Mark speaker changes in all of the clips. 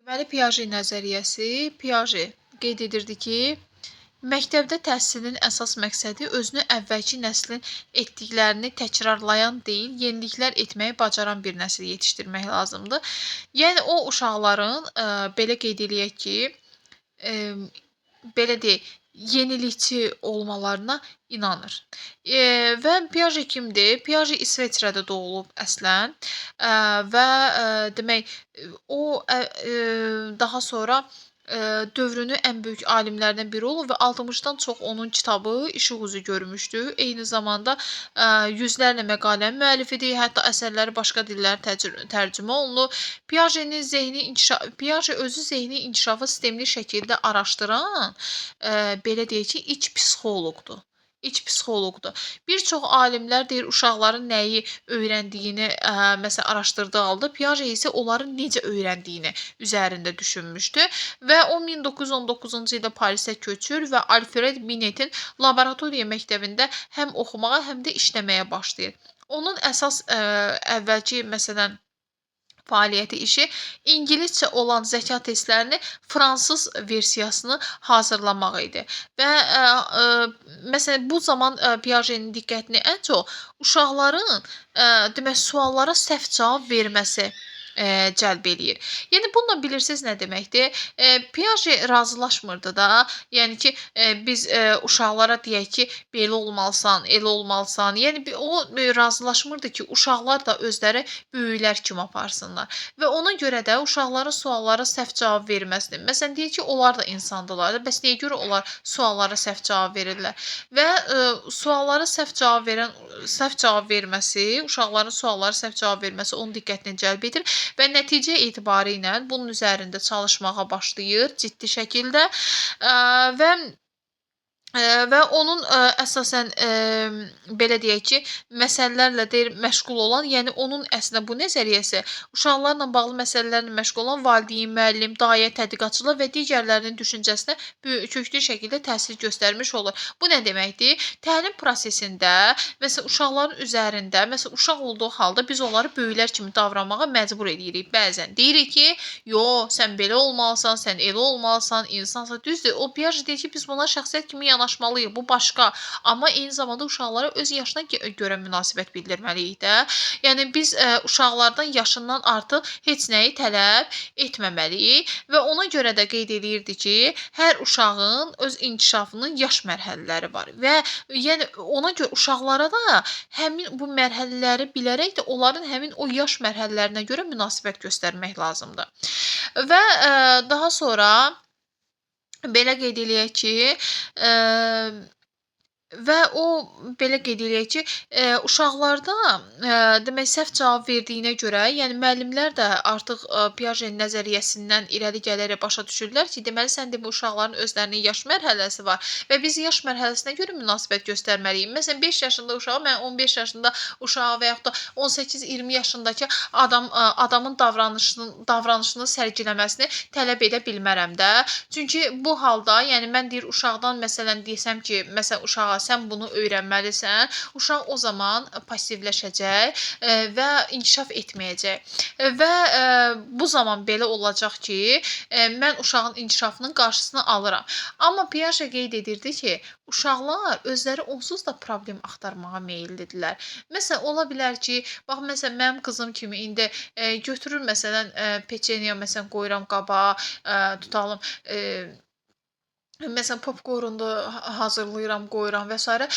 Speaker 1: Deməli, Piaje nəzəriyyəsi, Piaje qeyd edirdi ki, məktəbdə təhsilin əsas məqsədi özünü əvvəlki nəslin etdiklərini təkrarlayan deyil, yeniliklər etməyi bacaran bir nəsil yetişdirmək lazımdır. Yəni, o uşaqların, belə qeyd eləyək ki, belə deyək, yenilikçi olmalarına inanır. Və Piaje kimdir? Piaje İsveçrədə doğulub əslən və demək, o daha sonra dövrünün ən böyük alimlərindən biri olub və 60-dan çox onun kitabı işıq üzü görmüşdü. Eyni zamanda yüzlərlə məqalənin müəllifidir, hətta əsərləri başqa dillərə tərcümə olunub. Piaje özü zehni inkişafı sistemli şəkildə araşdıran, belə deyək ki, iç psixoloqdur. İç psixoloqdur. Bir çox alimlər deyir, uşaqların nəyi öyrəndiyini, məsələn, araşdırdığı halda, Piaje isə onların necə öyrəndiyini üzərində düşünmüşdü və o 1919-cu ildə Parisə köçür və Alfred Binet'in laboratoriya məktəbində həm oxumağa, həm də işləməyə başlayır. Onun əsas əvvəlki, məsələn, fəaliyyəti işi ingiliscə olan zəka testlərini fransız versiyasını hazırlamaq idi və məsələn, bu zaman Piajenin diqqətini ən çox uşaqların demək, suallara səhv cavab verməsi cəlb eləyir. Yəni, bununla bilirsiniz nə deməkdir? Piaje razılaşmırdı da, yəni ki, biz uşaqlara deyək ki, belə olmalısan, elə olmalısan. Yəni, o razılaşmırdı ki, uşaqlar da özləri böyüklər kimi aparsınlar və ona görə də uşaqların suallara səhv cavab verməsini, məsələn, deyək ki, onlar da insandırlar da, bəs niyə görə onlar suallara səhv cavab verirlər? Və suallara səhv cavab verməsi, uşaqların suallara səhv cavab verməsi onun diqqətini cəlb edir və nəticə etibarilə bunun üzərində çalışmağa başlayır ciddi şəkildə və onun əsasən belə deyək ki, məsələlərlə deyir məşğul olan, yəni onun əslində bu nəzəriyyəsi uşaqlarla bağlı məsələlərlə məşğul olan valideyn, müəllim, dayə, tədqiqatçılar və digərlərinin düşüncəsinə köklü şəkildə təsir göstərmiş olur. Bu nə deməkdir? Təlim prosesində, məsələn, uşaqların üzərində, məsələn, uşaq olduğu halda biz onları böyüklər kimi davranmağa məcbur edirik bəzən. Deyirik ki, yox, sən belə olmalısan, sən elə olmalısan, insansan. Düzdür, o Piaje deyir ki, biz buna şəxsiyyət kimi yanaşmalıyıq, bu başqa. Amma eyni zamanda uşaqlara öz yaşına görə münasibət bildirməliyik də. Yəni, biz uşaqlardan yaşından artıq heç nəyi tələb etməməliyik və ona görə də qeyd eləyirdi ki, hər uşağın öz inkişafının yaş mərhələləri var və yəni ona görə uşaqlara da həmin bu mərhələləri bilərək də onların həmin o yaş mərhələlərinə görə münasibət göstərmək lazımdır. Və daha sonra belə qeyd eləyək ki, və o belə qeyd eləyək ki, uşaqlarda demək səhv cavab verdiyinə görə, yəni müəllimlər də artıq Piajenin nəzəriyyəsindən irəli gələrək başa düşürlər ki, deməli sən demə uşaqların özlərinin yaş mərhələsi var və biz yaş mərhələsinə görə münasibət göstərməliyik. Məsələn, 5 yaşında uşağa, mən 15 yaşında uşağa və yaxud da 18-20 yaşındakı adamın davranışını sərgiləməsini tələb edə bilmərəm də. Çünki bu halda, yəni mən deyir uşaqdan məsələn desəm ki, məsələn uşağa sən bunu öyrənməlisən, uşaq o zaman passivləşəcək və inkişaf etməyəcək. Və bu zaman belə olacaq ki, mən uşağın inkişafının qarşısını alıram. Amma Piaje qeyd edirdi ki, uşaqlar özləri onsuz da problem axtarmağa meyillidirlər. Məsələn, ola bilər ki, bax, məsələn, mənim qızım kimi indi götürür, məsələn, peçeniya, məsələn, qoyuram qabağa, tutalım, məsələn, popkorndu hazırlayıram, qoyuram və s.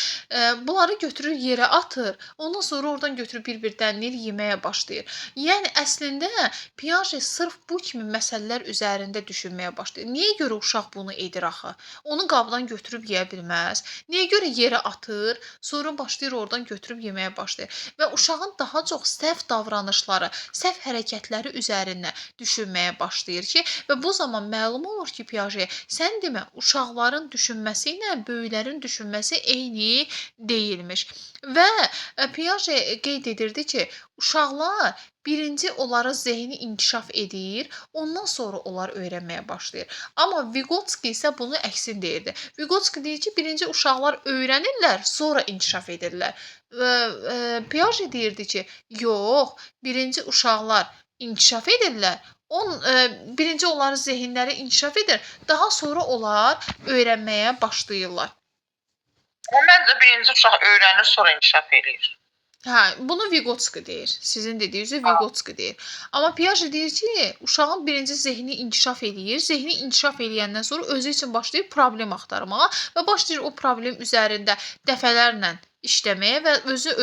Speaker 1: Bunları götürür yerə atır. Ondan sonra oradan götürüb bir-bir dənləyir, yeməyə başlayır. Yəni əslində Piaje sırf bu kimi məsələlər üzərində düşünməyə başlayır. Niyə görə uşaq bunu edir axı? Onu qabdan götürüb yeyə bilməz. Niyə görə yerə atır, sonra başlayır oradan götürüb yeməyə başlayır. Və uşağın daha çox səhv davranışları, səhv hərəkətləri üzərində düşünməyə başlayır ki, və bu zaman məlum olur ki, Piaje, sən demə uşaqların düşünməsi ilə böyüklərin düşünməsi eyni deyilmiş. Və Piaje qeyd edirdi ki, uşaqlar birinci onlara zehni inkişaf edir, ondan sonra onlar öyrənməyə başlayır. Amma Vygotsky isə bunu əksin deyirdi. Vygotsky deyir ki, birinci uşaqlar öyrənirlər, sonra inkişaf edirlər. Piaje deyirdi ki, yox, birinci uşaqlar inkişaf edirlər, Birinci onların zehinləri inkişaf edir, daha sonra onlar öyrənməyə başlayırlar.
Speaker 2: Amma məncə birinci uşaq öyrənir, sonra inkişaf eləyir.
Speaker 1: Hə, bunu Vygotsky deyir. Sizin dediyiniz Vygotsky deyir. Amma Piaget deyir ki, uşağın birinci zehni inkişaf eləyir. Zehni inkişaf eləyəndən sonra özü üçün başlayır problem axtarmağa və başlayır o problem üzərində dəfələrlə işləməyə və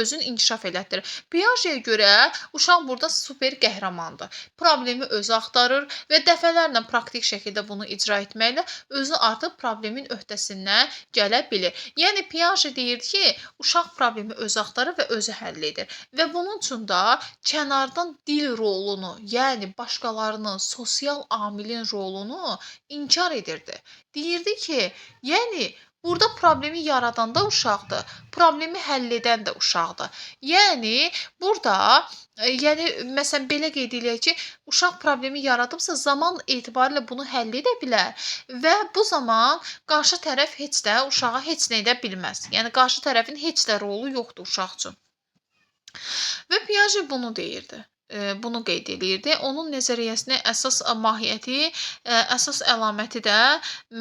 Speaker 1: özün inkişaf elətdirir. Piagetə görə uşaq burada super qəhrəmandır. Problemi özü axtarır və dəfələrlə praktik şəkildə bunu icra etməklə özü artıq problemin öhdəsindən gələ bilir. Yəni Piaget deyirdi ki, uşaq problemi özü axtarır və özü həll edir və bunun üçün də kənardan dil rolunu, yəni başqalarının, sosial amilin rolunu inkar edirdi. Deyirdi ki, yəni burada problemi yaradan da uşaqdır, problemi həll edən də uşaqdır. Yəni burada məsələn belə qeyd eləyək ki, uşaq problemi yaradıbsa zaman etibarilə bunu həll edə bilər və bu zaman qarşı tərəf heç də uşağa heç nə edə bilməz. Yəni qarşı tərəfin heç də rolu yoxdur uşaq üçün. Və Piaget bunu deyirdi. Bunu qeyd eləyirdi. Onun nəzəriyyəsinin əsas mahiyyəti, əsas əlaməti də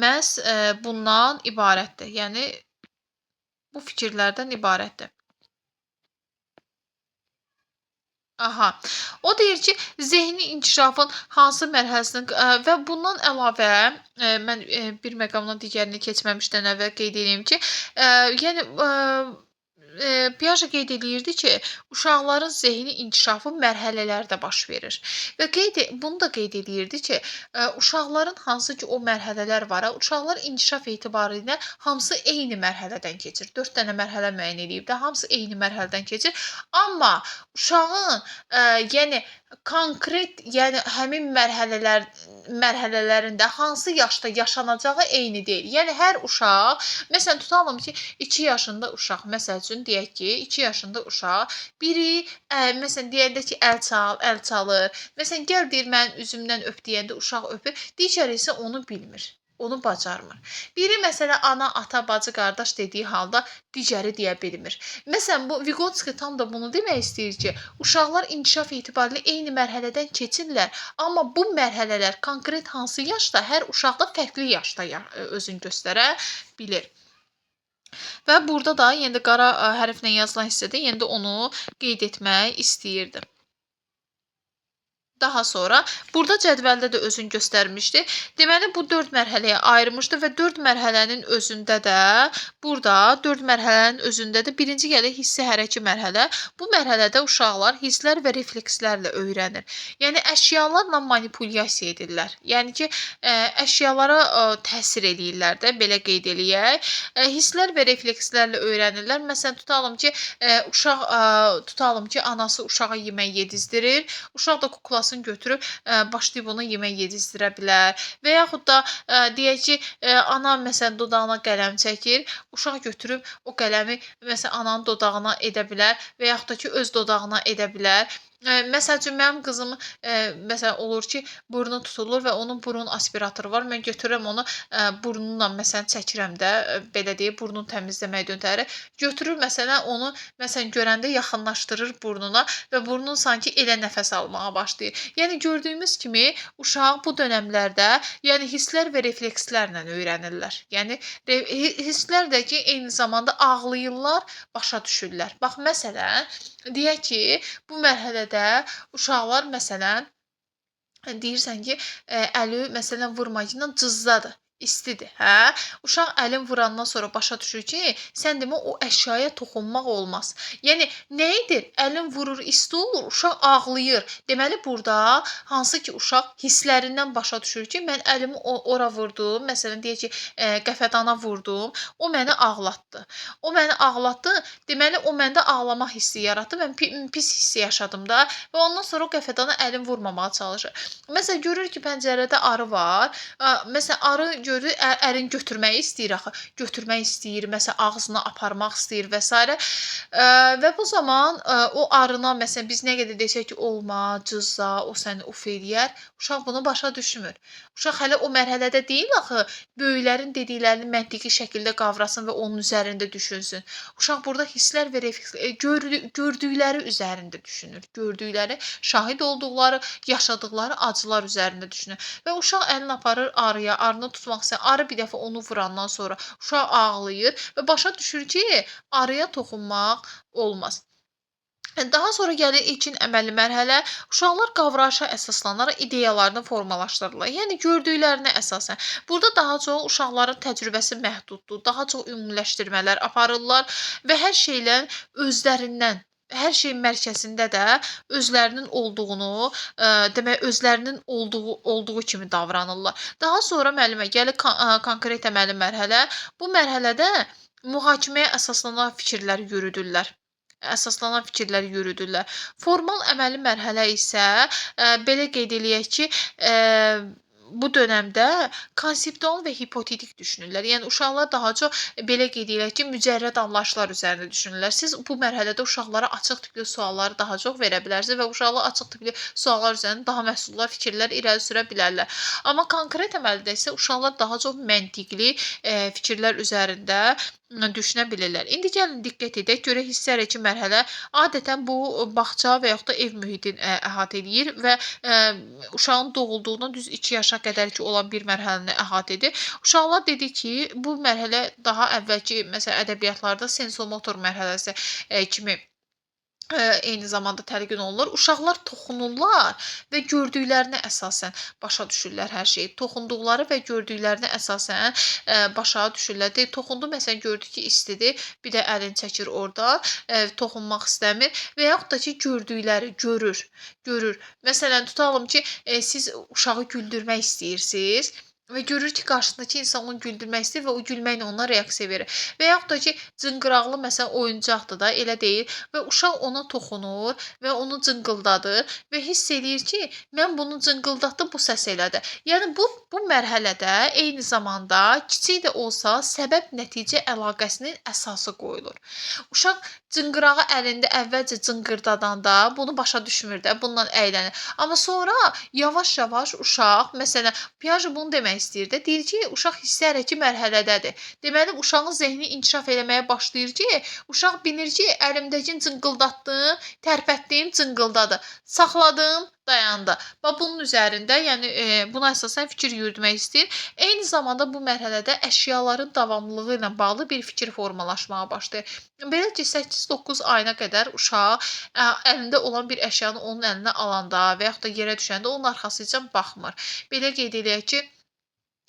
Speaker 1: məhz bundan ibarətdir. Yəni bu fikirlərdən ibarətdir. Aha. O deyir ki, zehni inkişafın hansı mərhələsində və bundan əlavə mən bir məqamdan digərinə keçməmişdən əvvəl qeyd edeyim ki, yəni Piaget qeyd eləyirdi ki, uşaqların zehni inkişafı mərhələlərdə baş verir və bunu da qeyd eləyirdi ki, uşaqların hansı ki o mərhələlər var, uşaqlar inkişaf etibarilə hamısı eyni mərhələdən keçir. 4 dənə mərhələ müəyyən edib də, hamısı eyni mərhələdən keçir. Amma uşağın yəni konkret, yəni həmin mərhələlərində hansı yaşda yaşanacağı eyni deyil. Yəni hər uşaq, məsələn tutalım ki, 2 yaşında uşaq, məsəl üçün deyək ki, 2 yaşında uşaq biri məsələn deyəndə ki, əl çalır. Məsələn gəl deyir mənim üzümdən öp deyəndə uşaq öpür, digəri isə onu bilmir. Onu bacarmır. Biri məsələn ana, ata, bacı, qardaş dediyi halda digəri deyə bilmir. Məsələn bu Vygotsky tam da bunu demək istəyir ki, uşaqlar inkişaf etibarilə eyni mərhələdən keçirlər, amma bu mərhələlər konkret hansı yaşda, hər uşaqda fərqli yaşda özünü göstərə bilir. Və burada da yenə də qara hərflə yazılan hissədə yenə də onu qeyd etmək istəyirdi. Daha sonra burada cədvəldə də özünü göstərmişdi. Deməli bu 4 mərhələyə ayırmışdı və 4 mərhələnin özündə də burada 4 mərhələnin özündə də birinci gəlir hissi hərəki mərhələ. Bu mərhələdə uşaqlar hisslər və reflekslərlə öyrənir. Yəni əşyalarla manipulyasiya edirlər. Yəni ki, əşyalara təsir eləyirlər də, belə qeyd eləyək. Hisslər və reflekslərlə öyrənirlər. Məsələn tutalım ki, anası uşağa yemək yedizdirir. Uşaq da kuklasını götürüb başlayıb ona yemək yedizdirə bilər. Və yaxud da deyək ki, ana məsələn dodağına qələm çəkir, uşaq götürüb o qələmi məsələn ananın dodağına edə bilər və yaxud da ki, öz dodağına edə bilər. Məsəl üçün mənim qızım məsələn olur ki, burnu tutulur və onun burun aspiratoru var. Mən götürürəm onu burnunla məsələn çəkirəm də, belə deyək, burnunu təmizləmək döndərir. Götürür məsələn onu görəndə yaxınlaşdırır burnuna və burnun sanki elə nəfəs almağa başlayır. Yəni gördüyümüz kimi uşaq bu dönəmlərdə yəni hisslər və reflekslərlə öyrənirlər. Yəni hisslər də ki, eyni zamanda ağlayırlar, başa düşürlər. Bax məsələn, deyək ki, bu mərhələdə uşaqlar məsələn deyirsən ki, əli məsələn vurmaqla cızdadır. İstidir, hə? Uşaq əlin vurandan sonra başa düşür ki, sən demə o əşyaya toxunmaq olmaz. Yəni nə edir? Əlin vurur, isti olur, uşaq ağlayır. Deməli burada hansı ki uşaq hisslərindən başa düşür ki, mən əlimi ora vurdum, məsələn deyək ki, qəfədana vurdum, o məni ağlatdı. O məni ağlatdı, deməli o məndə ağlama hissi yaratdı, mən pis hissi yaşadım da və ondan sonra o qəfədana əlim vurmamağa çalışır. Məsələn görür ki, pəncərədə arı var. Məsələn arı görür, ərin götürmək istəyir axı. Götürmək istəyir, məsələn ağzına aparmaq istəyir və s. Və bu zaman o arına məsələn biz nə qədər desək ki, olma, cızza, o səni uf eləyər, Uşaq bunu başa düşmür. Uşaq hələ o mərhələdə deyil axı, böyüklərin dediklərini məntiqi şəkildə qavrasın və onun üzərində düşünsün. Uşaq burada hisslər və refleks gördükləri üzərində düşünür. Gördükləri, şahid olduqları, yaşadıqları acılar üzərində düşünür. Və uşaq əlini aparır arıya, arını tutmaq istəyir. Arı bir dəfə onu vurandan sonra uşaq ağlayır və başa düşür ki, arıya toxunmaq olmaz. Daha sonra gəlir ilkin əməli mərhələ. Uşaqlar qavrayışa əsaslanaraq ideyalarını formalaşdırırlar. Yəni gördüklərinə əsasən. Burada daha çox uşaqların təcrübəsi məhduddur. Daha çox ümumiləşdirmələr aparırlar və hər şeylə özlərindən hər şeyin mərkəzində də özlərinin olduğunu, demək özlərinin olduğu kimi davranırlar. Daha sonra müəllimə gəlir konkret əməli mərhələ. Bu mərhələdə mühakiməyə əsaslanan fikirlər yürüdürlər. Formal əməli mərhələ isə belə qeyd eləyək ki, bu dönəmdə konseptual və hipotetik düşünürlər. Yəni uşaqlar daha çox belə qeyd eləyək ki, mücərrəd anlayışlar üzərində düşünürlər. Siz bu mərhələdə uşaqlara açıq tipli sualları daha çox verə bilərsiniz və uşaqlar açıq tipli suallar üzərində daha məhsuldar fikirlər irəli sürə bilərlər. Amma konkret əməldə isə uşaqlar daha çox məntiqli fikirlər üzərində düşünə bilirlər. İndi gəlin diqqət edək, görək hisslər iki mərhələ adətən bu bağça və yaxud da ev mühitini əhatə edir və uşağın doğulduğundan düz 2 yaşa qədər ki olan bir mərhələni əhatə edir. Uşaqlar dedi ki, bu mərhələ daha əvvəlki məsələn ədəbiyyatlarda sensomotor mərhələsi kimi eyni zamanda təlqin olunur. Uşaqlar toxunurlar və gördüklərinə əsasən başa düşürlər hər şeyi. Toxunduqları və gördüklərinə əsasən başa düşürlər. Toxundu, məsələn, gördü ki, istidir, bir də əlini çəkir oradan, toxunmaq istəmir və yaxud da ki, gördükləri, görür. Məsələn, tutalım ki, siz uşağı güldürmək istəyirsiniz və görür ki, qarşısındakı insan onu güldürmək istəyir və o gülməklə ona reaksiya verir. Və yaxud da ki, cınqıraqlı məsələn oyuncaqdır da, elə deyil və uşaq ona toxunur və onu cınqıldadır və hiss eləyir ki, mən bunu cınqıldatdım, bu səs elədi. Yəni bu mərhələdə eyni zamanda kiçik də olsa səbəb-nəticə əlaqəsinin əsası qoyulur. Uşaq cınqırağı əlində əvvəlcə cınqırdadanda bunu başa düşmür də, bununla əylənir. Amma sonra yavaş-yavaş uşaq, məsələn, Piaget bunu demək istəyir də, deyir ki, uşaq hisslər iki mərhələdədir. Deməli, uşağın zehni inkişaf eləməyə başlayır ki, uşaq bilir ki, əlimdəkini cınqıldatdım, tərpətdim, cınqıldadı. Saxladım, dayandı. Və bunun üzərində, yəni buna əsasən fikir yürütmək istəyir. Eyni zamanda bu mərhələdə əşyaların davamlılığı ilə bağlı bir fikir formalaşmağa başlayır. Belə ki, 8-9 ayına qədər uşaq əlində olan bir əşyanı onun əlinə alanda və yaxud da yerə düşəndə onun arxasınca baxmır. Belə qeyd eləyək ki,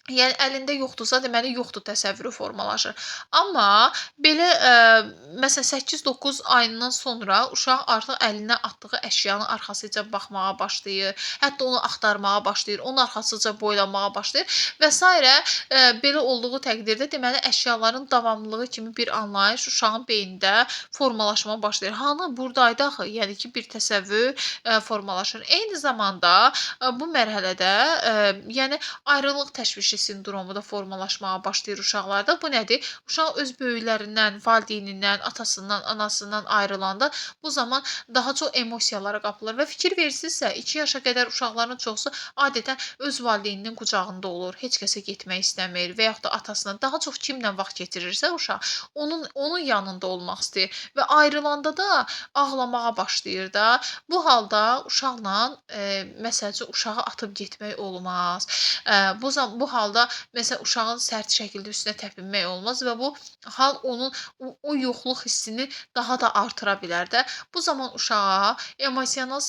Speaker 1: yəni əlində yoxdursa, deməli yoxdur təsəvvürü formalaşır. Amma belə məsələn 8-9 ayından sonra uşaq artıq əlinə atdığı əşyanın arxasınca baxmağa başlayır, hətta onu axtarmağa başlayır, onun arxasınca boylanmağa başlayır və s. Belə olduğu təqdirdə deməli əşyaların davamlılığı kimi bir anlayış uşağın beynində formalaşmağa başlayır. Hanı buradaydı axı, yəni ki, bir təsəvvür formalaşır. Eyni zamanda bu mərhələdə yəni ayrılıq təşvişi sindromu da formalaşmağa başlayır uşaqlarda. Bu nədir? Uşaq öz böyüklərindən, valideynindən, atasından, anasından ayrılanda bu zaman daha çox emosiyalara qapılır və fikir versinizsə 2 yaşa qədər uşaqların çoxusu adətən öz valideyninin qucağında olur. Heç kəsə getmək istəmir və yaxud da atasına daha çox kimlə vaxt keçirirsə uşaq, onun yanında olmaq istəyir və ayrılanda da ağlamağa başlayır da. Bu halda uşaqla məsələn uşağı atıb getmək olmaz. Bu halda məsələn uşağın sərt şəkildə üstünə təpinmək olmaz və bu hal onun o yoxluq hissini daha da artıra bilər də. Bu zaman uşağa emosional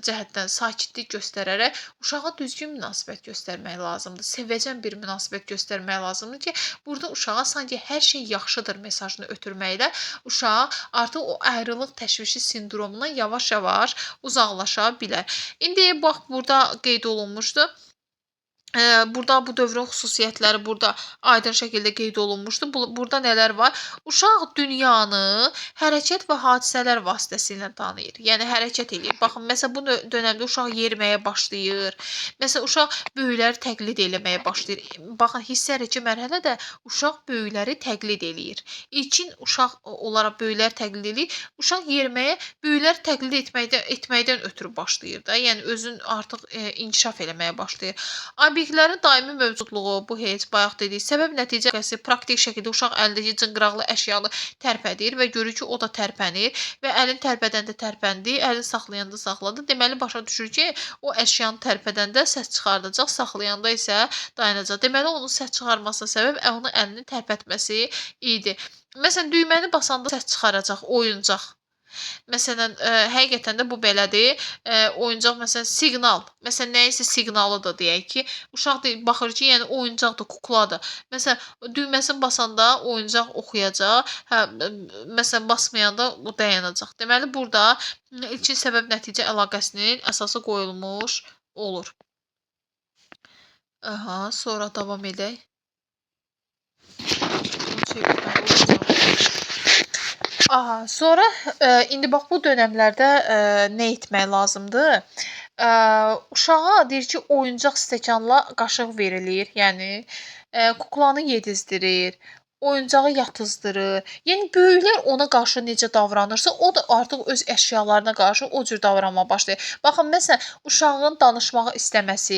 Speaker 1: cəhətdən sakitlik göstərərək uşağa düzgün münasibət göstərmək lazımdır. Sevəcən bir münasibət göstərmək lazımdır ki, burada uşağa sanki hər şey yaxşıdır mesajını ötürməklə uşaq artıq o ayrılıq təşvişi sindromundan yavaş-yavaş uzaqlaşa bilər. İndi bax burada qeyd olunmuşdu. Burada bu dövrün xüsusiyyətləri burada aydın şəkildə qeyd olunmuşdur. Burada nələr var? Uşaq dünyanı hərəkət və hadisələr vasitəsilə tanıyır. Yəni hərəkət eləyir. Baxın, məsələn bu dönəmdə uşaq yeriməyə başlayır. Məsələn uşaq böyükləri təqlid eləməyə başlayır. Baxın, hissə-hərəkət mərhələdə uşaq böyükləri təqlid eləyir. İlkin uşaq olaraq böyükləri təqlid eləyir. Uşaq yeriməyə böyükləri təqlid etməkdən ötürü başlayır da. Yəni özün artıq inkişaf eləməyə başlayır. Obyektlərin daimi mövcudluğu, bu heç bayaq dedik, səbəb-nəticə ilişkisi praktik şəkildə uşaq əlindəki cınqıraqlı əşyanı tərpədir və görür ki, o da tərpənir və əlin tərpədəndə tərpəndi, əlin saxlayanda saxladı. Deməli, başa düşür ki, o əşyanı tərpədəndə səs çıxardacaq, saxlayanda isə dayanacaq. Deməli, onun səs çıxarmasına səbəb onun əlini tərpətməsi idi. Məsələn, düyməni basanda səs çıxaracaq oyuncaq. Məsələn, həqiqətən də bu belədir. Oyuncaq məsələn siqnal. Məsələn, nəyisə siqnalıdır deyək ki, uşaq baxır ki, yəni oyuncaqdır, kukladır. Məsələn, düyməsini basanda oyuncaq oxuyacaq. Məsələn, basmayanda o dayanacaq. Deməli, burada ilkin səbəb-nəticə əlaqəsinin əsası qoyulmuş olur. Sonra davam edək. Sonra indi bax bu dönəmlərdə nə etmək lazımdır? Uşağa deyir ki, oyuncaq stəkanla qaşıq verilir. Yəni kuklanı yedizdirir, oyuncağı yatızdırır. Yəni böyüklər ona qarşı necə davranırsa, o da artıq öz əşyalarına qarşı o cür davranmağa başlayır. Baxın, məsələn, uşağın danışmağı istəməsi,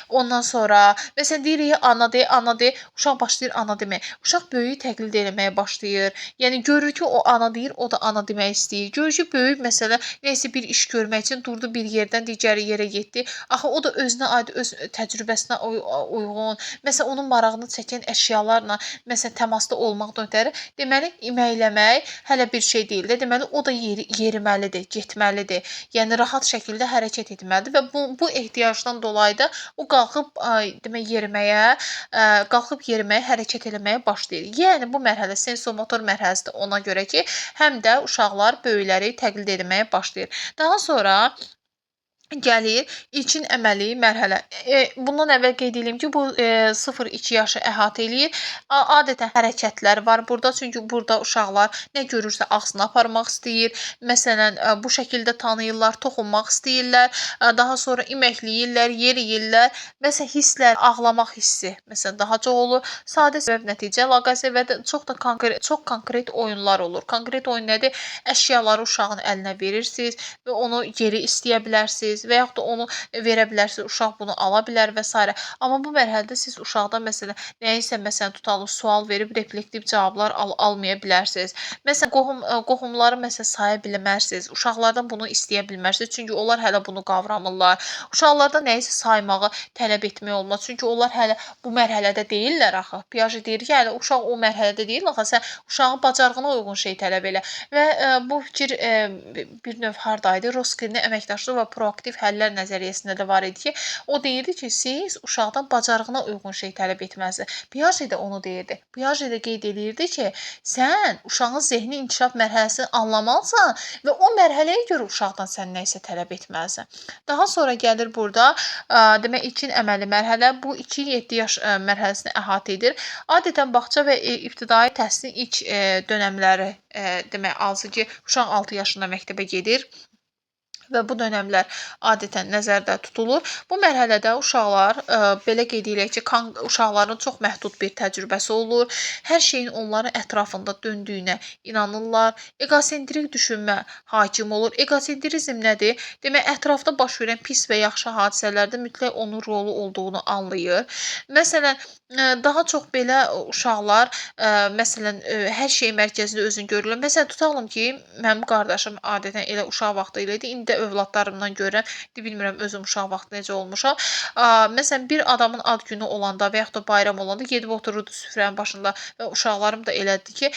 Speaker 1: ondan sonra məsələn deyirik ana de, ana de, uşaq başlayır ana deməyə. Uşaq böyüyü təqlid eləməyə başlayır. Yəni görür ki, o ana deyir, o da ana demək istəyir. Görür ki, böyük məsələn nəsə bir iş görmək üçün durdu bir yerdən digər yerə getdi. Axı o da özünə aid öz təcrübəsinə uyğun, məsələn onun marağını çəkən əşyalarla məsələn təmasda olmaqdan ötəri, deməli iməkləmək hələ bir şey deyil də. Deməli o da yeriməlidir, getməlidir. Yəni rahat şəkildə hərəkət etməlidir və bu ehtiyacdan dolayı da o qalxıb demək yeriməyə, hərəkət eləməyə başlayır. Yəni bu mərhələ sensomotor mərhələsidir ona görə ki, həm də uşaqlar böyükləri təqlid etməyə başlayır. Daha sonra gəlir ilkin əməli mərhələ. Bundan əvvəl qeyd edeyim ki, bu 0-2 yaşı əhatə eləyir. Adətən hərəkətlər var burada, çünki burada uşaqlar nə görürsə ağzına aparmaq istəyir. Məsələn, bu şəkildə tanıyırlar, toxunmaq istəyirlər, daha sonra iməkləyirlər, yeriyirlər. Məsələn, hisslər, ağlamaq hissi məsələn daha çox olur. Sadə səbəb-nəticə əlaqəsi və çox konkret oyunlar olur. Konkret oyun nədir? Əşyaları uşağın əlinə verirsiniz və onu geri istəyə bilərsiniz və yaxud da onu verə bilərsiniz, uşaq bunu ala bilər və s. Amma bu mərhələdə siz uşaqdan məsələn nəyisə məsələn tutalım sual verib reflektiv cavablar almaya bilərsiniz. Məsələn qohumları məsələn saya bilmərsiniz. Uşaqlardan bunu istəyə bilmərsiniz, çünki onlar hələ bunu qavramırlar. Uşaqlardan nəyisə saymağı tələb etmək olmaz, çünki onlar hələ bu mərhələdə deyillər axı. Piaget deyir ki, hələ uşaq o mərhələdə deyil, axı sən uşağın bacarığına uyğun şey tələb elə. Və bu fikir bir növ hardaydı? Roskilin əməkdaşlıq və proaktiv həllər nəzəriyyəsində də var idi ki, o deyirdi ki, siz uşaqdan bacarığına uyğun şey tələb etməlisiniz. Piaget də onu deyirdi. Piaget də qeyd edirdi ki, sən uşağın zehni inkişaf mərhələsini anlamalısan və o mərhələyə görə uşaqdan sən nə isə tələb etməlisən. Daha sonra gəlir burada, demək ilkin əməli mərhələ bu 2-7 yaş mərhələsini əhatə edir. Adətən bağça və ibtidai təhsilin ilk dönəmləri demək alsı ki, uşaq 6 yaşında məktəbə gedir və bu dönəmlər adətən nəzərdə tutulur. Bu mərhələdə uşaqlar belə qeyd edək ki, uşaqların çox məhdud bir təcrübəsi olur. Hər şeyin onların ətrafında döndüyünə inanırlar. Eqosentrik düşünmə hakim olur. Eqosentrizm nədir? Demək ətrafda baş verən pis və yaxşı hadisələrdə mütləq onun rolu olduğunu anlayır. Məsələn, daha çox belə uşaqlar məsələn hər şey mərkəzində özünü görürlər. Məsələn, tutalım ki, mənim qardaşım adətən elə uşaq vaxtı ilə idi. İndi də övladlarımdan görürəm. Bilmirəm özüm uşaq vaxtı necə olmuşam. Məsələn, bir adamın ad günü olanda və yaxud da bayram olanda gedib otururdu süfrənin başında və uşaqlarım da elədi ki,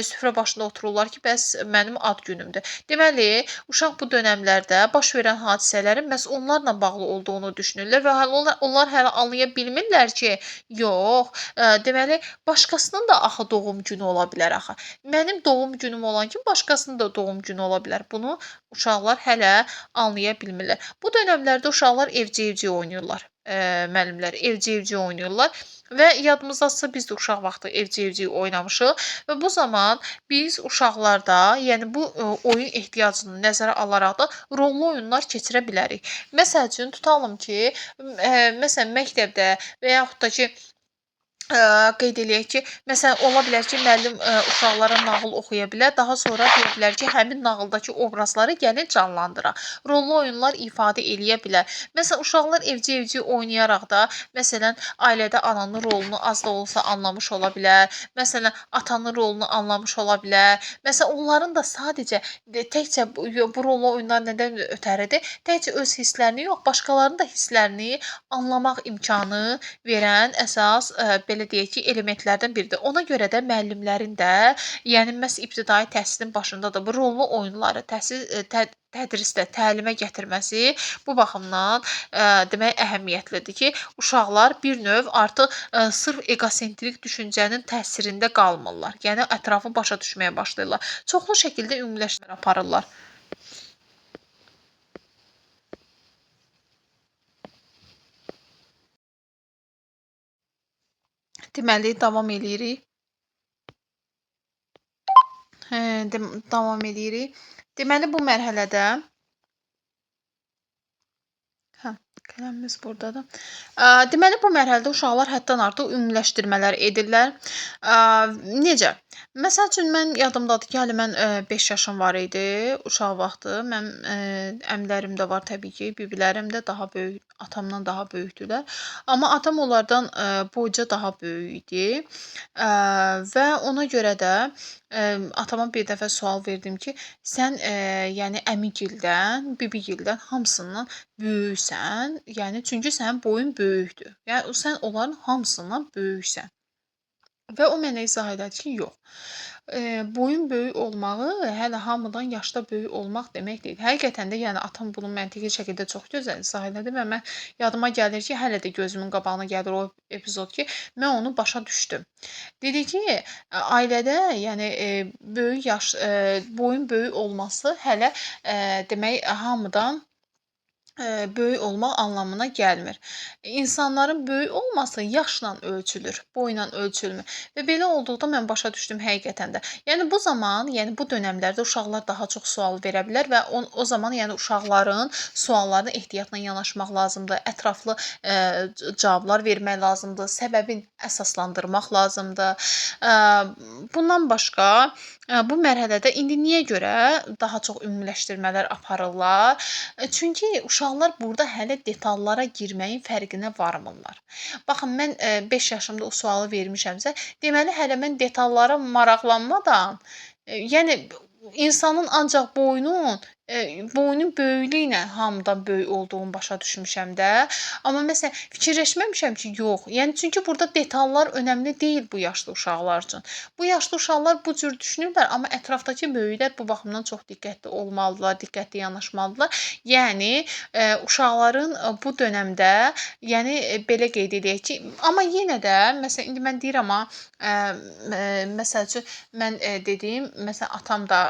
Speaker 1: süfrə başında otururlar ki, bəs mənim ad günümdür. Deməli, uşaq bu dönəmlərdə baş verən hadisələrin məhz onlarla bağlı olduğunu düşünürlər və onlar hələ anlaya bilmirlər ki, yox, deməli, başqasının da axı doğum günü ola bilər axı. Mənim doğum günüm olan kimi başqasının da doğum günü ola bilər. Bunu uşaqlar hələ anlaya bilmirlər. Bu dönəmlərdə uşaqlar evcik-evcik oynayırlar. müəllimlər evci-evci oynayırlar və yadımızdadsa biz də uşaq vaxtı evci-evci oynamışıq və bu zaman biz uşaqlarda, yəni bu oyun ehtiyacını nəzərə alaraq da rollu oyunlar keçirə bilərik. Məsəl üçün tutalım ki, məsələn məktəbdə və yaxud da ki qeyd eləyək ki, məsələn, ola bilər ki, müəllim uşaqlara nağıl oxuya bilər, daha sonra deyə bilər ki, həmin nağıldakı obrazları gəlin canlandıraq. Rollu oyunlar ifadə eləyə bilər. Məsələn, uşaqlar evci-evci oynayaraq da, məsələn, ailədə ananın rolunu az da olsa anlamış ola bilər. Məsələn, atanın rolunu anlamış ola bilər. Məsələn, onların da sadəcə təkcə bu rollu oyunlar nədən ötəridir? Təkcə öz hisslərini yox, başqalarının da hisslərini anlamaq imkanı verən əsas belə deyək ki, elementlərdən biridir. Ona görə də müəllimlərin də, yəni məhz ibtidai təhsilin başında da bu rollu oyunları tədrisdə, təlimə gətirməsi bu baxımdan demək əhəmiyyətlidir ki, uşaqlar bir növ artıq sırf eqosentrik düşüncənin təsirində qalmırlar. Yəni ətrafı başa düşməyə başlayırlar. Çoxlu şəkildə ümumiləşdirmə aparırlar. Deməli, davam eləyirik. Davam eləyirik. Deməli, bu mərhələdə qələmimiz burdadır. Deməli, bu mərhələdə uşaqlar həddən artıq ümumiləşdirmələr edirlər. Necə? Məsəl üçün, mən yadımdadır ki, hələ mən 5 yaşım var idi, uşaq vaxtı. Mənim əmilərim də var təbii ki, biblərim də daha böyük, atamdan daha böyükdülər. Amma atam onlardan boyca daha böyük idi və ona görə də atama bir dəfə sual verdim ki, sən yəni əmigildən, bibigildən hamısından böyüksən, yəni çünki sənin boyun böyükdür. Yəni sən onların hamısından böyüksən. Və o mənə izah elədi ki, yox. Boyun böyük olmağı hələ hamıdan yaşda böyük olmaq demək deyil. Həqiqətən də yəni atam bunu məntiqi şəkildə çox gözəl izah elədi və mən yadıma gəlir ki, hələ də gözümün qabağına gəlir o epizod ki, mən onu başa düşdüm. Dedi ki, ailədə yəni böyük boyun böyük olması hələ demək hamıdan böyük olmaq anlamına gəlmir. İnsanların böyük olması yaşla ölçülür, boyla ölçülmür. Və belə olduqda mən başa düşdüm həqiqətən də. Yəni bu zaman, yəni bu dönəmlərdə uşaqlar daha çox sual verə bilər və o zaman yəni uşaqların suallarına ehtiyatla yanaşmaq lazımdır, ətraflı cavablar vermək lazımdır, səbəbin əsaslandırmaq lazımdır. Bundan başqa bu mərhələdə indi niyə görə daha çox ümumiləşdirmələr aparırlar? Çünki uşaqlar burada hələ detallara girməyin fərqinə varmırlar. Baxın, mən 5 yaşımda o sualı vermişəmsə, deməli hələ mən detallara maraqlanmadan, yəni insanın ancaq boynun böyüklüyü ilə hamıdan böyük olduğunu başa düşmüşəm də. Amma məsələn, fikirləşməmişəm ki, yox. Yəni çünki burada detallar önəmli deyil bu yaşlı uşaqlar üçün. Bu yaşlı uşaqlar bu cür düşünürlər, amma ətrafdakı böyüklər bu baxımdan çox diqqətli olmalıdırlar, diqqətli yanaşmalıdırlar. Yəni uşaqların bu dönəmdə, yəni belə qeyd edək ki, amma yenə də məsələn indi mən deyirəm məsəl üçün mən dediyim, məsələn atam da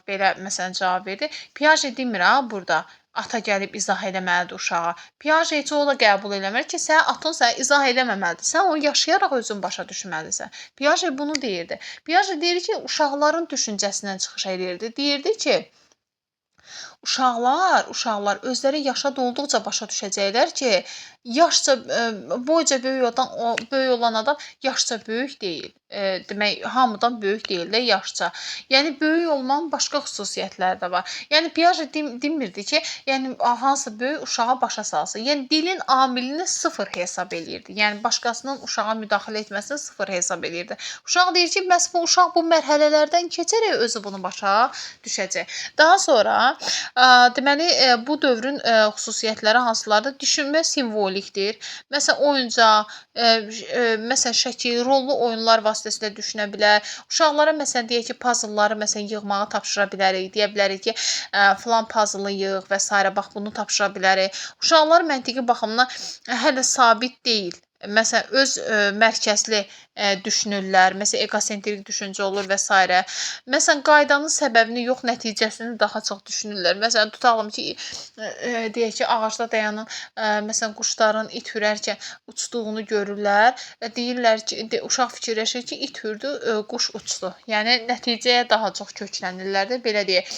Speaker 1: belə məsələn cavab verdi. Piaje demir burada. Ata gəlib izah eləməlidir uşağa. Piaje heç o da qəbul eləmir ki, sənin atan sənə izah eləməməlidir. Sən onu yaşayaraq özün başa düşməlisən. Piaje bunu deyirdi. Piaje deyir ki, uşaqların düşüncəsindən çıxış eləyirdi. Deyirdi ki, uşaqlar özləri yaşa dolduqca başa düşəcəklər ki, yaşca boyca böyük olan adam yaşca böyük deyil. Demək, hamıdan böyük deyil də yaşca. Yəni böyük olmanın başqa xüsusiyyətləri də var. Yəni Piaje demirdi ki, yəni hansı böyük uşağa başa salsın. Yəni dilin amilini sıfır hesab eləyirdi. Yəni başqasının uşağa müdaxilə etməsini sıfır hesab eləyirdi. Uşaq deyir ki, bəs bu uşaq bu mərhələlərdən keçərək özü bunu başa düşəcək. Daha sonra deməli bu dövrün xüsusiyyətləri hansılardır? Düşünmə simvolikdir. Məsələn, oyuncaq, məsələn şəkil, rollu oyunlar vasitəsilə düşünə bilər. Uşaqlara məsələn deyək ki, puzzleları məsələn yığmağı tapşıra bilərik. Deyə bilərik ki, filan puzzle yığ və s. bax bunu tapşıra bilərik. Uşaqlar məntiqi baxımdan hələ sabit deyil. məsələn öz mərkəzli düşünürlər. Məsələn, egosentrik düşüncə olur və s. Məsələn, qaydanın səbəbini yox, nəticəsini daha çox düşünürlər. Məsələn, tutalım ki, deyək ki, ağacda dayanan məsələn quşların it hürərkən uçduğunu görürlər və deyirlər ki, uşaq fikirləşir ki, it hürdü, quş uçdu. Yəni nəticəyə daha çox köklənirlər də, belə deyək.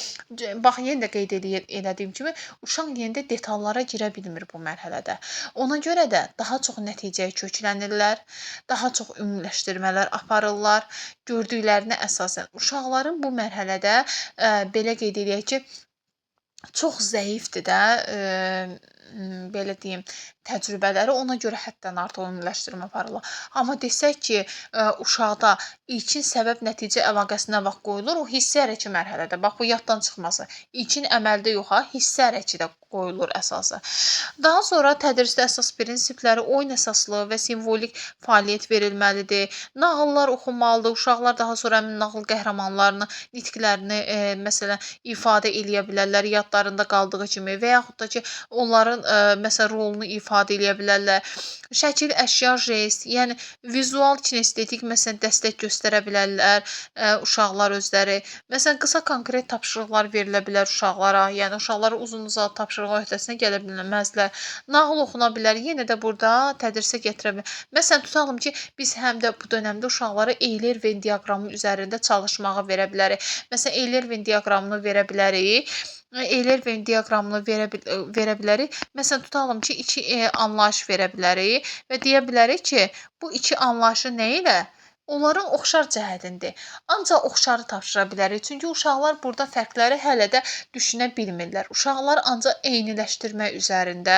Speaker 1: Bax, yenə də qeyd elədiyim kimi, uşaq yenə də detallara girə bilmir bu mərhələdə. Ona görə də daha çox nəticəyə köklənirlər, daha çox ümumiləşdirmələr aparırlar, gördüklərinə əsasən. Uşaqların bu mərhələdə belə qeyd eləyək ki, çox zəifdir də, belə deyim, təcrübələri, ona görə həddən artıq ümumiləşdirmə aparırlar. Amma desək ki, uşaqda ilkin səbəb-nəticə əlaqəsinə vaxt qoyulur, o hissi ərəki mərhələdə. Bax, bu yaddan çıxması. İlkin əməldə yox ha, hissi ərəki də qoyulur əsası. Daha sonra tədrisdə əsas prinsipləri, oyun əsaslı və simvolik fəaliyyət verilməlidir. Nağıllar oxunmalıdır. Uşaqlar daha sonra həmin nağıl qəhrəmanlarını, nitqlərini məsələn ifadə eləyə bilərlər, yadlarında qaldığı kimi və yaxud da ki, onların məsələn rolunu ifadə eləyə bilərlər. Şəkil, əşya, jest, yəni vizual, kinestetik məsələn dəstək göstərə bilərlər uşaqlar özləri. Məsələn, qısa konkret tapşırıqlar verilə bilər uşaqlara, yəni uşaqlara uzun-uzadı tapşırığın öhdəsinə gələ bilməzlər. Nağıl oxuna bilər, yenə də burada tədrisə gətirə bilər. Məsələn, tutalım ki, biz həm də bu dönəmdə uşaqlara Eyler-Venn diaqramı üzərində çalışmağı verə bilərik. Məsələn, Eyler-Venn diaqramını verə bilərik. Eyler-Venn diaqramını verə bilərik. Məsələn, tutalım ki, iki anlayış verə bilərik və deyə bilərik ki, bu iki anlayışı nə ilə? Onların oxşar cəhətindir. Ancaq oxşarı tapşıra bilərik. Çünki uşaqlar burada fərqləri hələ də düşünə bilmirlər. Uşaqlar ancaq eyniləşdirmə üzərində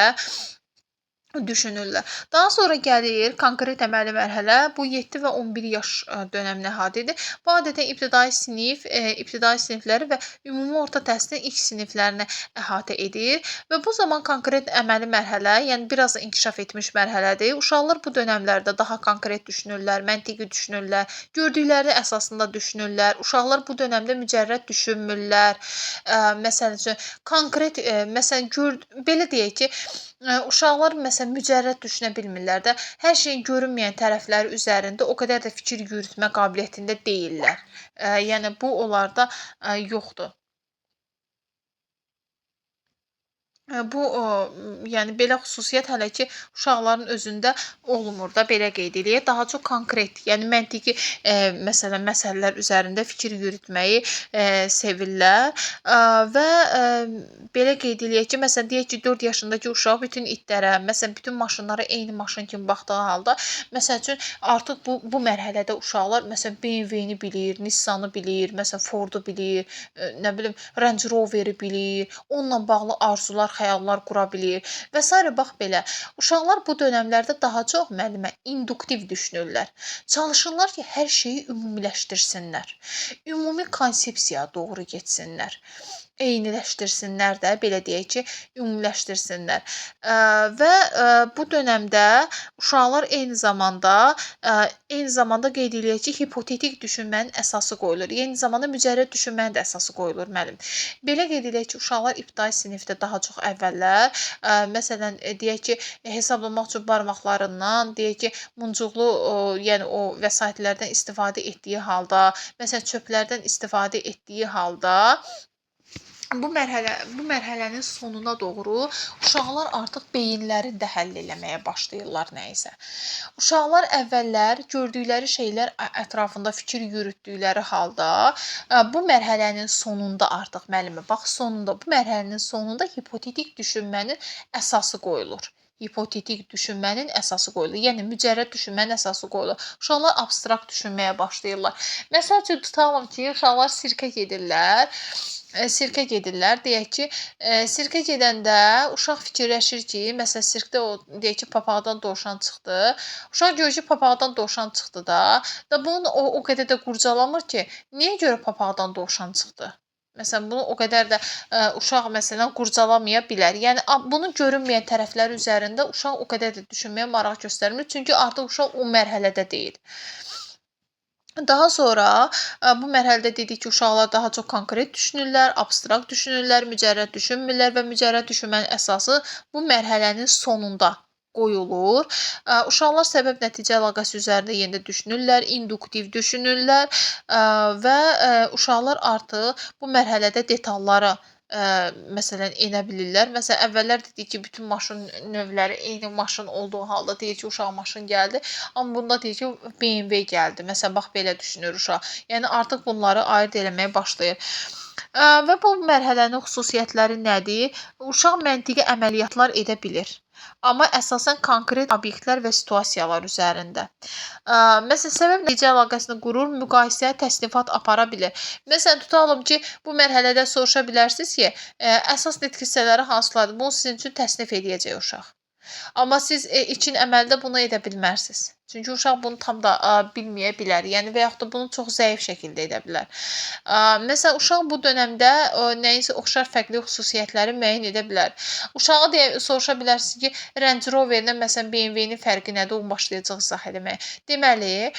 Speaker 1: düşünürlər. Daha sonra gəlir konkret əməli mərhələ. Bu 7 və 11 yaş dönəminə aiddir. Bu adətən ibtidai sinifləri və ümumi orta təhsilin ilk siniflərini əhatə edir və bu zaman konkret əməli mərhələ, yəni biraz da inkişaf etmiş mərhələdir. Uşaqlar bu dönəmlərdə daha konkret düşünürlər, məntiqi düşünürlər, gördükləri əsasında düşünürlər. Uşaqlar bu dönəmdə mücərrəd düşünmürlər. Məsəl üçün konkret məsələn belə deyək ki, uşaqlar məsələn mücərrəd düşünə bilmirlər də. Hər şeyin görünməyən tərəfləri üzərində o qədər də fikir yürütmə qabiliyyətində deyillər. Yəni bu onlarda yoxdur. Bu yəni belə xüsusiyyət hələ ki uşaqların özündə olmur da, belə qeyd eləyək. Daha çox konkret, yəni məntiqi məsələn məsələlər üzərində fikir yürütməyi sevirlər və belə qeyd eləyək ki, məsələn deyək ki, 4 yaşındakı uşaq bütün itlərə, məsələn bütün maşınlara eyni maşın kimi baxdığı halda, məsəl üçün artıq bu mərhələdə uşaqlar məsələn BMW-ni bilir, Nissan-ı bilir, məsələn Ford-u bilir, nə bilim Range Rover-i bilir, onunla bağlı arzular, xəyallar qura bilir və s. Bax belə. Uşaqlar bu dönəmlərdə daha çox müəllimə induktiv düşünürlər. Çalışırlar ki, hər şeyi ümumiləşdirsinlər. Ümumi konsepsiyaya doğru getsinlər. Eyniləşdirsinlər də, belə deyək ki, ümumiləşdirsinlər. Və bu dönəmdə uşaqlar eyni zamanda qeyd eləyək ki, hipotetik düşünmənin əsası qoyulur. Eyni zamanda mücərrəd düşünmənin də əsası qoyulur müəllim. Belə qeyd eləyək ki, uşaqlar ibtidai sinifdə daha çox əvvəllər, məsələn deyək ki, hesablamaq üçün barmaqlarından, deyək ki, muncuqlu, yəni o vəsaitlərdən istifadə etdiyi halda, məsələn çöplərdən istifadə etdiyi halda bu mərhələnin sonuna doğru uşaqlar artıq beyinlərində həll eləməyə başlayırlar nə isə. Uşaqlar əvvəllər gördükləri şeylər ətrafında fikir yürütdükləri halda bu mərhələnin sonunda artıq müəllimə bax sonunda bu mərhələnin sonunda hipotetik düşünmənin əsası qoyulur. Hipotetik düşünmənin əsası qoyulur. Yəni mücərrəd düşünmənin əsası qoyulur. Uşaqlar abstrakt düşünməyə başlayırlar. Məsəl üçün tutalım ki, uşaqlar sirkə gedirlər. Deyək ki, sirkə gedəndə uşaq fikirləşir ki, məsələn sirkdə o deyək ki, papaqdan dovşan çıxdı. Uşaq görür ki, papaqdan dovşan çıxdı da. Bunun o qədər də qurcalamır ki, niyə görə papaqdan dovşan çıxdı? Məsələn, bunu o qədər də uşaq məsələn qurcalamaya bilər. Yəni bunun görünməyən tərəfləri üzərində uşaq o qədər də düşünməyə maraq göstərmir. Çünki artıq uşaq o mərhələdə deyil. Daha sonra bu mərhələdə dedik ki, uşaqlar daha çox konkret düşünürlər, abstrakt düşünürlər, mücərrəd düşünmürlər və mücərrəd düşünmənin əsası bu mərhələnin sonunda qoyulur. Uşaqlar səbəb-nəticə əlaqəsi üzərində yenə də düşünürlər, induktiv düşünürlər və uşaqlar artıq bu mərhələdə detallara məsələn enə bilirlər. Məsələn, əvvəllər dedik ki, bütün maşın növləri eyni maşın olduğu halda deyir ki, uşaq maşın gəldi, amma bunda deyir ki, BMW gəldi. Məsələn, bax belə düşünür uşaq. Yəni artıq bunları ayırd eləməyə başlayır. Və bu mərhələnin xüsusiyyətləri nədir? Uşaq məntiqi əməliyyatlar edə bilir. Amma əsasən konkret obyektlər və situasiyalar üzərində. Məsələn, səbəb-nəticə əlaqəsini qurur, müqayisə, təsnifat apara bilir. Məsələn, tutalım ki, bu mərhələdə soruşa bilərsiniz ki, əsas nitq hissələri hansılardır? Bunu sizin üçün təsnif edəcək uşaq. Amma siz ilkin əməldə bunu edə bilmərsiniz. Çünki uşaq bunu tam da bilməyə bilər. Yəni və yaxud da bunu çox zəif şəkildə edə bilər. Məsələn, uşaq bu dönəmdə nəyinsə oxşar fərqli xüsusiyyətləri müəyyən edə bilər. Uşağa soruşa bilərsiniz ki, Range Rover-ilə məsələn BMW-nin fərqi nədir? Onu başlayacaq izah eləməyə. Deməli,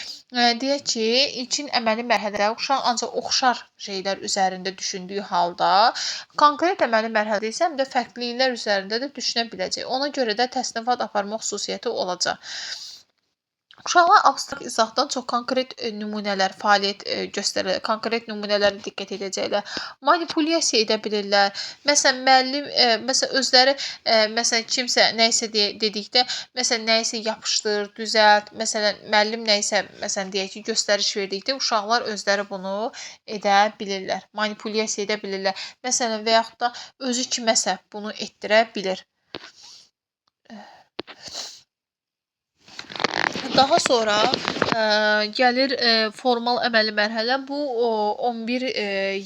Speaker 1: deyək ki, ilkin əməli mərhələdə uşaq ancaq oxşar şeylər üzərində düşündüyü halda, konkret əməli mərhələdə isə həm də fərqliliklər üzərində də düşünə biləcək. Ona görə də təsnifat aparma xüsusiyyəti olacaq. Uşaqlar abstrakt izahdan çox konkret nümunələr, fəaliyyət göstərirlər, konkret nümunələrə diqqət edəcəklər. Manipulyasiya edə bilirlər. Məsələn, müəllim, məsələn, özləri, məsələn, kimsə nəyisə dedikdə, məsələn, nəyisə yapışdır, düzəlt, məsələn, müəllim nəyisə, məsələn, deyək ki, göstəriş verdikdə uşaqlar özləri bunu edə bilirlər. Manipulyasiya edə bilirlər. Məsələn, və yaxud da özü kiməsə bunu etdirə bilir. Daha sonra gəlir formal əməli mərhələ. Bu 11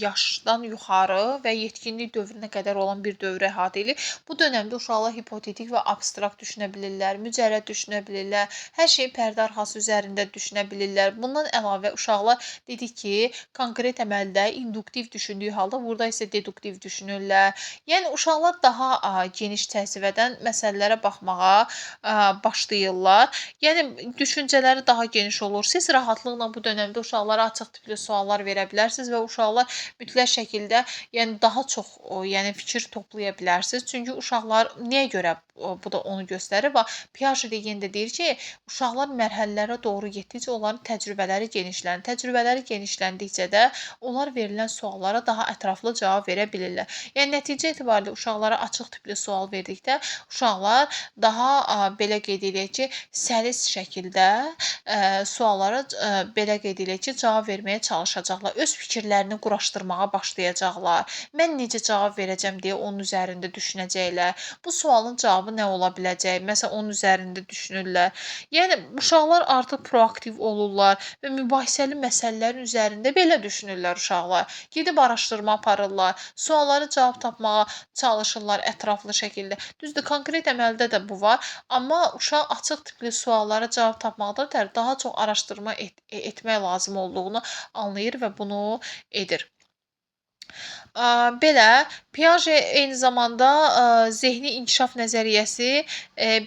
Speaker 1: yaşdan yuxarı və yetkinlik dövrünə qədər olan bir dövrü əhatə edir. Bu dönəmdə uşaqlar hipotetik və abstrakt düşünə bilirlər, mücərrəd düşünə bilirlər, hər şeyi pərdə arxası üzərində düşünə bilirlər. Bundan əlavə uşaqlar dedik ki, konkret əməldə induktiv düşündüyü halda burada isə deduktiv düşünürlər. Yəni uşaqlar daha geniş çərçivədən məsələlərə baxmağa başlayırlar. Yəni düşüncələri daha geniş olur. Siz rahatlıqla bu dönəmdə uşaqlara açıq tipli suallar verə bilərsiniz və uşaqlar mütləq şəkildə, yəni daha çox, yəni fikir toplaya bilərsiniz. Çünki uşaqlar nəyə görə bu da onu göstərir və Piaget yenə də deyir ki, uşaqlar mərhələlərə doğru getdikcə onların təcrübələri genişlənir. Təcrübələri genişləndikcə də onlar verilən suallara daha ətraflı cavab verə bilirlər. Yəni nəticə etibarilə uşaqlara açıq tipli sual verdikdə uşaqlar daha belə qeyd edək ki, səlis şəkildə suallara belə qeyd edək ki, cavab verməyə çalışacaqlar. Öz fikirlərini quraşdırmağa başlayacaqlar. Mən necə cavab verəcəm deyə onun üzərində düşünəcəklər. Bu sualın cavabı nə ola biləcək? Məsələn, onun üzərində düşünürlər. Yəni uşaqlar artıq proaktiv olurlar və mübahisəli məsələlərin üzərində belə düşünürlər uşaqlar. Gedib araşdırma aparırlar, suallara cavab tapmağa çalışırlar ətraflı şəkildə. Düzdür, konkret əməldə də bu var, amma uşaq açıq tipli suallara cavab tapmaqda daha çox araşdırma etmək lazım olduğunu anlayır və bunu edir. Belə, Piaget eyni zamanda zehni inkişaf nəzəriyyəsi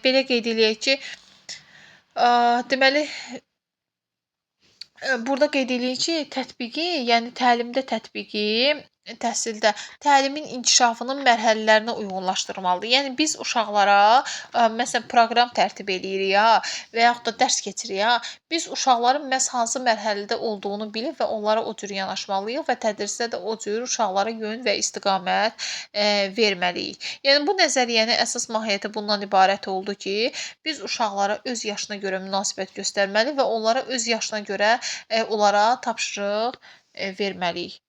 Speaker 1: belə qeyd eləyək ki, deməli, burada qeyd eləyək ki, tətbiqi, yəni təlimdə tətbiqi təhsildə təlimin inkişafının mərhələlərinə uyğunlaşdırmalıdır. Yəni biz uşaqlara məsələn proqram tərtib eləyirik ya və yaxud da dərs keçirik ya, biz uşaqların məhz hansı mərhələdə olduğunu bilib və onlara o cür yanaşmalıyıq və tədrisdə də o cür uşaqlara yön və istiqamət verməliyik. Yəni bu nəzəriyyənin əsas mahiyyəti bundan ibarət oldu ki, biz uşaqlara öz yaşına görə münasibət göstərməli və onlara öz yaşına görə onlara tapşırıq verməliyik.